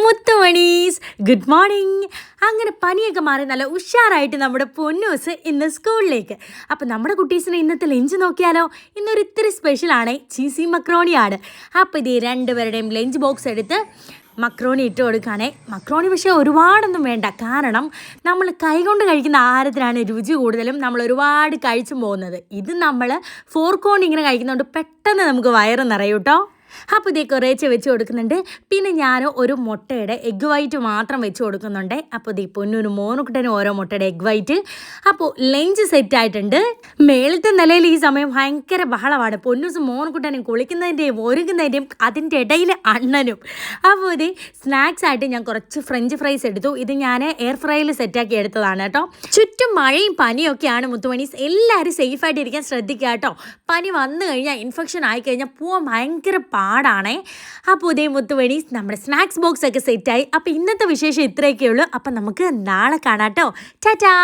മുത്തുമണീസ് good morning. അങ്ങനെ പനിയൊക്കെ മാറി നല്ല ഉഷാറായിട്ട് നമ്മുടെ പൊന്നൂസ് ഇന്ന് സ്കൂളിലേക്ക്. അപ്പോൾ നമ്മുടെ കുട്ടീസിന് ഇന്നത്തെ ലഞ്ച് നോക്കിയാലോ. ഇന്നൊരു ഇത്തിരി സ്പെഷ്യലാണ്, ചീസി മക്രോണിയാണ്. അപ്പോൾ ഇത് രണ്ടുപേരുടെയും ലഞ്ച് ബോക്സ് എടുത്ത് മക്രോണി ഇട്ട് കൊടുക്കുകയാണേ. മക്രോണി പക്ഷേ ഒരുപാടൊന്നും വേണ്ട, കാരണം നമ്മൾ കൈകൊണ്ട് കഴിക്കുന്ന ആഹാരത്തിനാണ് രുചി കൂടുതലും, നമ്മൾ ഒരുപാട് കഴിച്ചു പോകുന്നത്. ഇത് നമ്മൾ ഫോർക്കോണ്ട് ഇങ്ങനെ കഴിക്കുന്നതുകൊണ്ട് പെട്ടെന്ന് നമുക്ക് വയറ് നിറയും കേട്ടോ. അപ്പോൾ ഇതേ കുറേശ്ശെ വെച്ച് കൊടുക്കുന്നുണ്ട്. പിന്നെ ഞാൻ ഒരു മുട്ടയുടെ എഗ് വൈറ്റ് മാത്രം വെച്ച് കൊടുക്കുന്നുണ്ട്. അപ്പോൾ ഇതേ പൊന്നൂരും മോനുക്കുട്ടനും ഓരോ മുട്ടയുടെ എഗ് വൈറ്റ്. അപ്പോൾ ലഞ്ച് സെറ്റായിട്ടുണ്ട്. മേളത്തെ നിലയിൽ ഈ സമയം ഭയങ്കര ബഹളമാണ്. പൊന്നൂസും മോനുക്കുട്ടനും കുളിക്കുന്നതിൻ്റെയും ഒരുങ്ങുന്നതിൻ്റെയും അതിൻ്റെ ഇടയിൽ അണ്ണനും. അപ്പോൾ ഇത് സ്നാക്സ് ആയിട്ട് ഞാൻ കുറച്ച് ഫ്രഞ്ച് ഫ്രൈസ് എടുത്തു. ഇത് ഞാൻ എയർ ഫ്രൈയിൽ സെറ്റാക്കി എടുത്തതാണ് കേട്ടോ. ചുറ്റും മഴയും പനിയൊക്കെയാണ് മുത്തുമണീസ്. എല്ലാവരും സേഫായിട്ട് ഇരിക്കാൻ ശ്രദ്ധിക്കുക കേട്ടോ. പനി വന്നു കഴിഞ്ഞാൽ, ഇൻഫെക്ഷൻ ആയിക്കഴിഞ്ഞാൽ പോകാൻ ഭയങ്കര പാടാണേ. അപ്പോൾ ഇതേ മുത്തുമണീസ് നമ്മുടെ സ്നാക്സ് ബോക്സ് ഒക്കെ സെറ്റായി. അപ്പോൾ ഇന്നത്തെ വിശേഷം ഇത്രയൊക്കെ ഉള്ളൂ. അപ്പം നമുക്ക് നാളെ കാണാം കേട്ടോ. ടാറ്റാ.